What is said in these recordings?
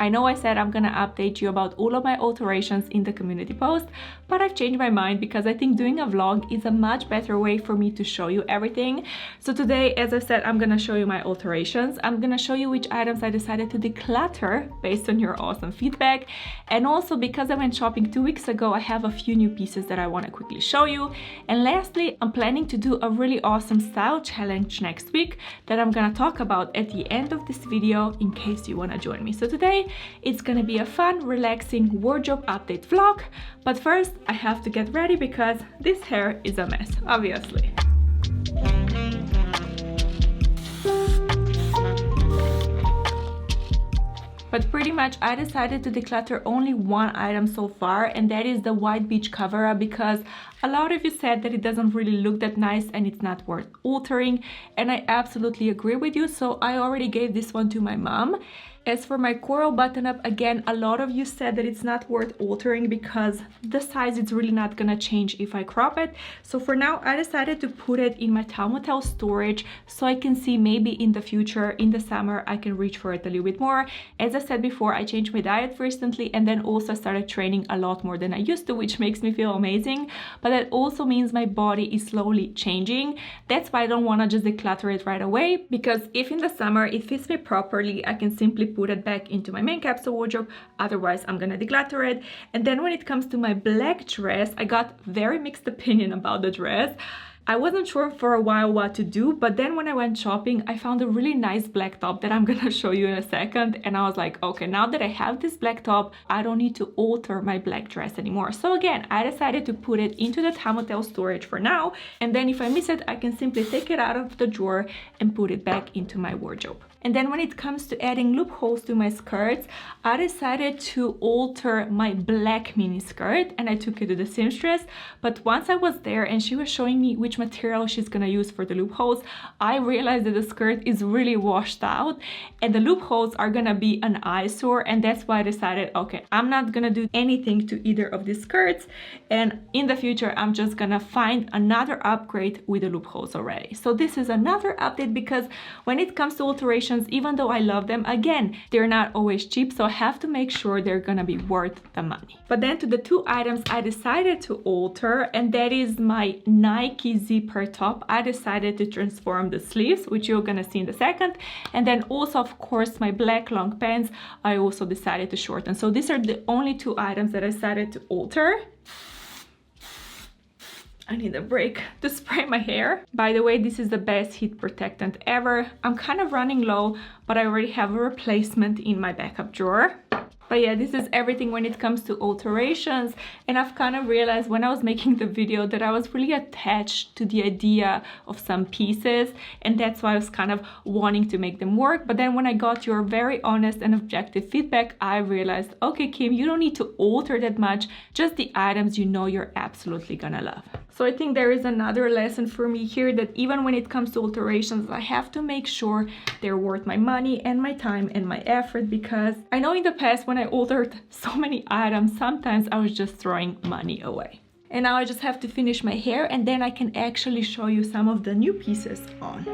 I know I said I'm gonna update you about all of my alterations in the community post, but I've changed my mind because I think doing a vlog is a much better way for me to show you everything. So today, as I said, I'm gonna show you my alterations. I'm gonna show you which items I decided to declutter based on your awesome feedback. And also because I went shopping 2 weeks ago, I have a few new pieces that I wanna quickly show you. And lastly, I'm planning to do a really awesome style challenge next week that I'm gonna talk about at the end of this video in case you wanna join me. So today, it's gonna be a fun, relaxing wardrobe update vlog, but first I have to get ready because this hair is a mess, obviously. But pretty much I decided to declutter only one item so far, and that is the white beach cover-up, because a lot of you said that it doesn't really look that nice and it's not worth altering, and I absolutely agree with you, so I already gave this one to my mom. As for my coral button-up, again, a lot of you said that it's not worth altering because the size is really not gonna change if I crop it. So for now, I decided to put it in my Thermotel storage so I can see maybe in the future, in the summer, I can reach for it a little bit more. As I said before, I changed my diet recently and then also started training a lot more than I used to, which makes me feel amazing. But that also means my body is slowly changing. That's why I don't wanna just declutter it right away, because if in the summer it fits me properly, I can simply put it back into my main capsule wardrobe. Otherwise, I'm gonna declutter it. And then when it comes to my black dress, I got very mixed opinion about the dress. I wasn't sure for a while what to do, but then when I went shopping, I found a really nice black top that I'm gonna show you in a second. And I was like, okay, now that I have this black top, I don't need to alter my black dress anymore. So again, I decided to put it into the Thermotel storage for now. And then if I miss it, I can simply take it out of the drawer and put it back into my wardrobe. And then when it comes to adding loopholes to my skirts, I decided to alter my black mini skirt and I took it to the seamstress. But once I was there and she was showing me which material she's gonna use for the loopholes, I realized that the skirt is really washed out and the loopholes are gonna be an eyesore, and that's why I decided, okay, I'm not gonna do anything to either of these skirts, and in the future I'm just gonna find another upgrade with the loopholes already. So this is another update because when it comes to alterations, even though I love them, again, they're not always cheap, so I have to make sure they're gonna be worth the money. But then to the two items I decided to alter, and that is my Nike zipper top. I decided to transform the sleeves, which you're gonna see in a second, and then also, of course, my black long pants I also decided to shorten. So these are the only two items that I decided to alter. I need a break to spray my hair. By the way, this is the best heat protectant ever. I'm kind of running low, but I already have a replacement in my backup drawer. But yeah, this is everything when it comes to alterations. And I've kind of realized when I was making the video that I was really attached to the idea of some pieces. And that's why I was kind of wanting to make them work. But then when I got your very honest and objective feedback, I realized, okay, Kim, you don't need to alter that much. Just the items you know you're absolutely gonna love. So I think there is another lesson for me here, that even when it comes to alterations, I have to make sure they're worth my money and my time and my effort, because I know in the past when I altered so many items, sometimes I was just throwing money away. And now I just have to finish my hair and then I can actually show you some of the new pieces on.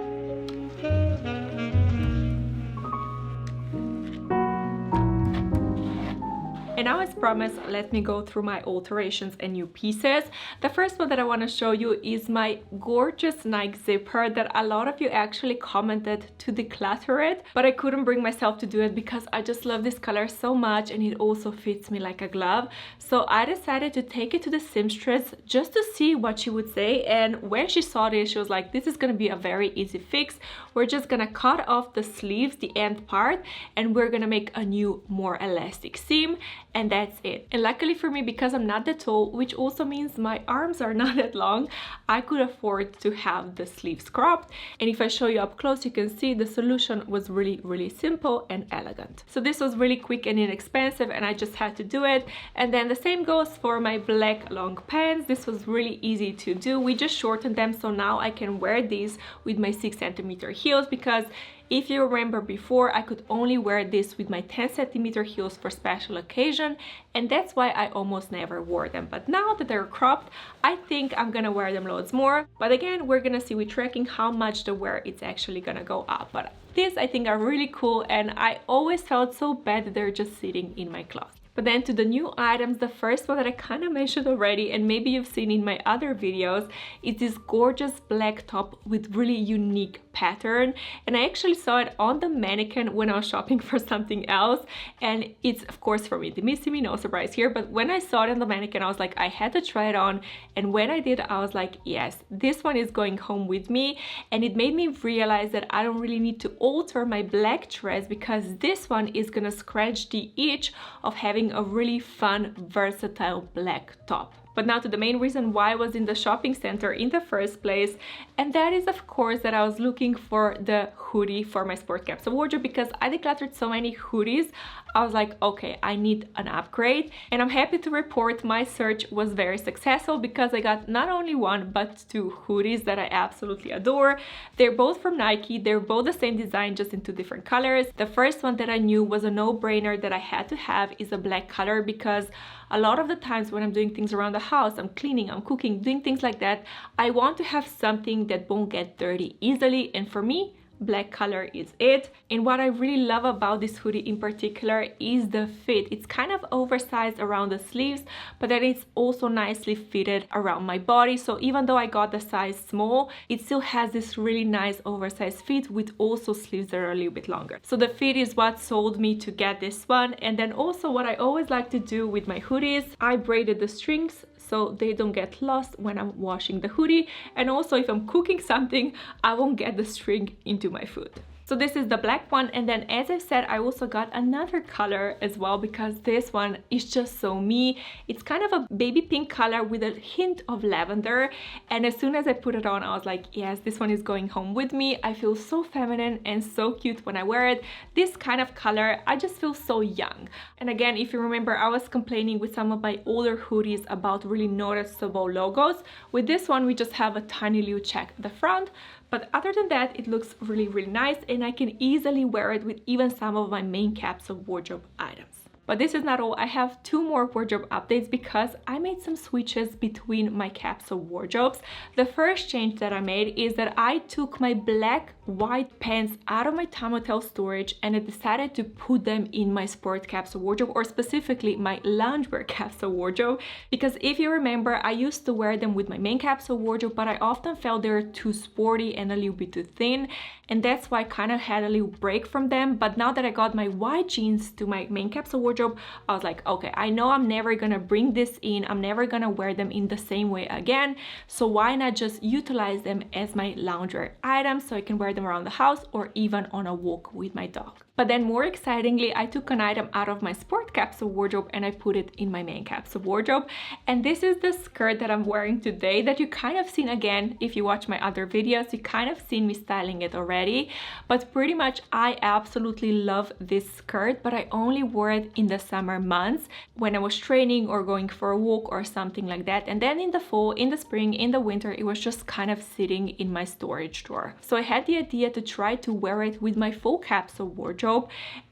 And now, as promised, let me go through my alterations and new pieces. The first one that I want to show you is my gorgeous Nike zipper that a lot of you actually commented to declutter it, but I couldn't bring myself to do it because I just love this color so much and it also fits me like a glove. So I decided to take it to the seamstress just to see what she would say, and when she saw this, she was like, this is going to be a very easy fix. We're just going to cut off the sleeves, the end part, and we're going to make a new, more elastic seam. And that's it. And luckily for me, because I'm not that tall, which also means my arms are not that long, I could afford to have the sleeves cropped. And if I show you up close, you can see the solution was really, really simple and elegant. So this was really quick and inexpensive, and I just had to do it. And then the same goes for my black long pants. This was really easy to do. We just shortened them, so now I can wear these with my 6 cm heels, because If you remember before, I could only wear this with my 10 centimeter heels for special occasion, and that's why I almost never wore them. But now that they're cropped, I think I'm gonna wear them loads more. But again, we're gonna see with tracking how much the wear it's actually gonna go up. But these I think are really cool, and I always felt so bad that they're just sitting in my closet. But then to the new items, the first one that I kind of mentioned already, and maybe you've seen in my other videos, is this gorgeous black top with really unique pattern. And I actually saw it on the mannequin when I was shopping for something else, and it's of course from Intimissimi, no surprise here, but when I saw it on the mannequin, I was like, I had to try it on, and when I did, I was like, yes, this one is going home with me. And it made me realize that I don't really need to alter my black dress, because this one is gonna scratch the itch of having a really fun, versatile black top. But now to the main reason why I was in the shopping center in the first place, and that is of course that I was looking for the hoodie for my sport capsule wardrobe, because I decluttered so many hoodies. I was like, okay, I need an upgrade, and I'm happy to report my search was very successful, because I got not only one but two hoodies that I absolutely adore. They're both from Nike, they're both the same design, just in two different colors. The first one that I knew was a no-brainer that I had to have is a black color, because a lot of the times when I'm doing things around the house, I'm cleaning, I'm cooking, doing things like that, I want to have something that won't get dirty easily, and for me, black color is it. And what I really love about this hoodie in particular is the fit. It's kind of oversized around the sleeves, but then it's also nicely fitted around my body. So even though I got the size small, it still has this really nice oversized fit with also sleeves that are a little bit longer. So the fit is what sold me to get this one. And then also what I always like to do with my hoodies, I braided the strings so they don't get lost when I'm washing the hoodie, and also if I'm cooking something, I won't get the string into my food. So this is the black one, and then as I said, I also got another color as well, because this one is just so me. It's kind of a baby pink color with a hint of lavender, and as soon as I put it on, I was like, yes, this one is going home with me. I feel so feminine and so cute when I wear it. This kind of color, I just feel so young. And again, if you remember, I was complaining with some of my older hoodies about really noticeable logos. With this one, we just have a tiny little check at the front. But other than that, it looks really, really nice, and I can easily wear it with even some of my main capsule wardrobe items. But this is not all. I have two more wardrobe updates, because I made some switches between my capsule wardrobes. The first change that I made is that I took my black white pants out of my Time Hotel storage, and I decided to put them in my sport capsule wardrobe, or specifically my loungewear capsule wardrobe, because if you remember, I used to wear them with my main capsule wardrobe, but I often felt they were too sporty and a little bit too thin, and that's why I kind of had a little break from them. But now that I got my white jeans to my main capsule wardrobe, I was like, okay, I know I'm never gonna bring this in, I'm never gonna wear them in the same way again, so why not just utilize them as my loungewear items, so I can wear them around the house or even on a walk with my dog. But then more excitingly, I took an item out of my sport capsule wardrobe and I put it in my main capsule wardrobe. And this is the skirt that I'm wearing today, that you kind of seen again. If you watch my other videos, you kind of seen me styling it already. But pretty much I absolutely love this skirt, but I only wore it in the summer months when I was training or going for a walk or something like that. And then in the fall, in the spring, in the winter, it was just kind of sitting in my storage drawer. So I had the idea to try to wear it with my full capsule wardrobe.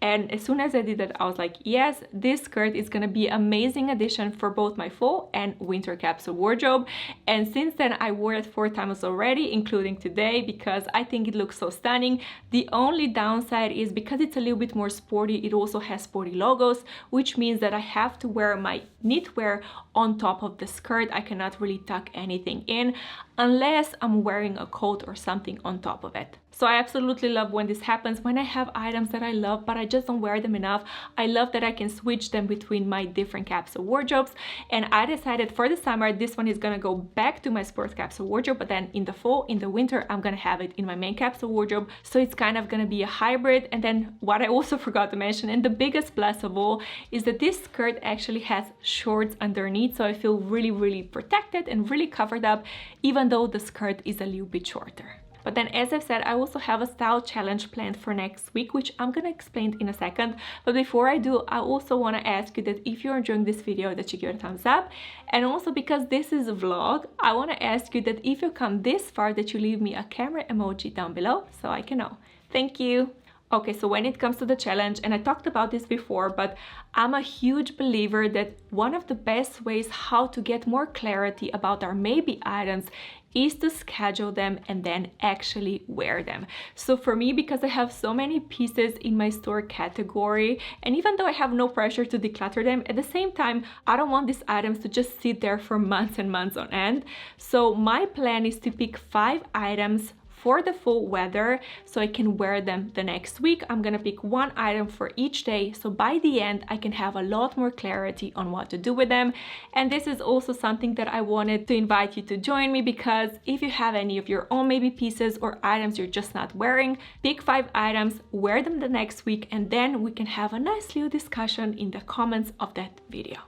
And as soon as I did that, I was like, yes, this skirt is gonna be an amazing addition for both my fall and winter capsule wardrobe. And since then, I wore it 4 times already, including today, because I think it looks so stunning. The only downside is because it's a little bit more sporty, it also has sporty logos, which means that I have to wear my knitwear on top of the skirt. I cannot really tuck anything in unless I'm wearing a coat or something on top of it. So I absolutely love when this happens, when I have items that I love but I just don't wear them enough. I love that I can switch them between my different capsule wardrobes, and I decided for the summer this one is gonna go back to my sports capsule wardrobe, but then in the fall, in the winter, I'm gonna have it in my main capsule wardrobe. So it's kind of gonna be a hybrid. And then what I also forgot to mention, and the biggest plus of all, is that this skirt actually has shorts underneath, so I feel really, really protected and really covered up, even though the skirt is a little bit shorter. But then, as I've said, I also have a style challenge planned for next week, which I'm gonna explain in a second. But before I do, I also want to ask you that if you're enjoying this video, that you give it a thumbs up. And also, because this is a vlog, I want to ask you that if you come this far, that you leave me a camera emoji down below so I can know Thank you. Okay, so when it comes to the challenge, and I talked about this before, but I'm a huge believer that one of the best ways how to get more clarity about our maybe items is to schedule them and then actually wear them. So for me, because I have so many pieces in my store category, and even though I have no pressure to declutter them, at the same time, I don't want these items to just sit there for months and months on end. So my plan is to pick 5 items for the full weather so I can wear them the next week. I'm gonna pick 1 item for each day, so by the end I can have a lot more clarity on what to do with them. And this is also something that I wanted to invite you to join me, because if you have any of your own maybe pieces or items you're just not wearing, pick 5 items, wear them the next week, and then we can have a nice little discussion in the comments of that video.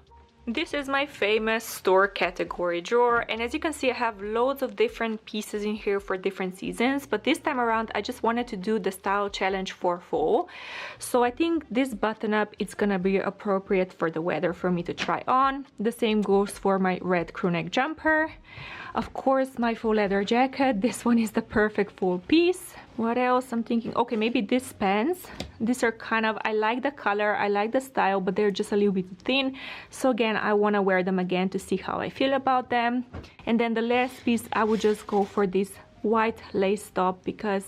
This is my famous store category drawer, and as you can see I have loads of different pieces in here for different seasons, but this time around I just wanted to do the style challenge for fall. So I think this button up it's gonna be appropriate for the weather for me to try on. The same goes for my red crew neck jumper. Of course, my faux leather jacket. This one is the perfect full piece. What else? I'm thinking, okay, maybe these pants. These are kind of, I like the color, I like the style, but they're just a little bit thin. So again, I want to wear them again to see how I feel about them. And then the last piece, I would just go for this white lace top, because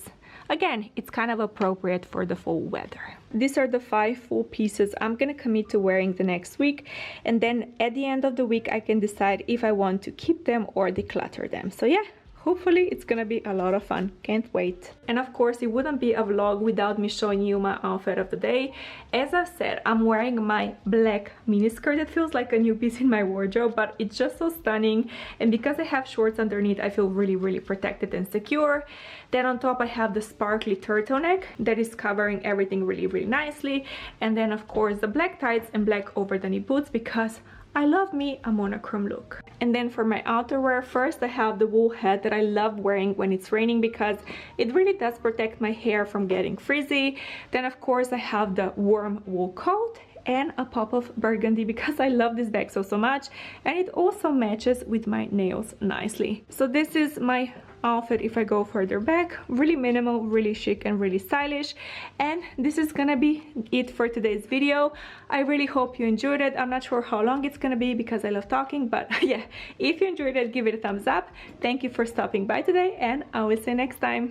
again, it's kind of appropriate for the fall weather. These are the 5 full pieces I'm gonna commit to wearing the next week, and then at the end of the week I can decide if I want to keep them or declutter them. So yeah, hopefully it's gonna be a lot of fun. Can't wait. And of course, it wouldn't be a vlog without me showing you my outfit of the day. As I've said, I'm wearing my black miniskirt. It feels like a new piece in my wardrobe, but it's just so stunning. And because I have shorts underneath, I feel really, really protected and secure. Then on top, I have the sparkly turtleneck that is covering everything really, really nicely. And then of course, the black tights and black over the knee boots, because I love me a monochrome look. And then for my outerwear, first I have the wool hat that I love wearing when it's raining, because it really does protect my hair from getting frizzy. Then of course I have the warm wool coat and a pop of burgundy, because I love this bag so much, and it also matches with my nails nicely. So this is my outfit if I go further back. Really minimal, really chic, and really stylish. And this is gonna be it for today's video. I really hope you enjoyed it. I'm not sure how long it's gonna be because I love talking, but yeah, if you enjoyed it, give it a thumbs up. Thank you for stopping by today, and I will see you next time.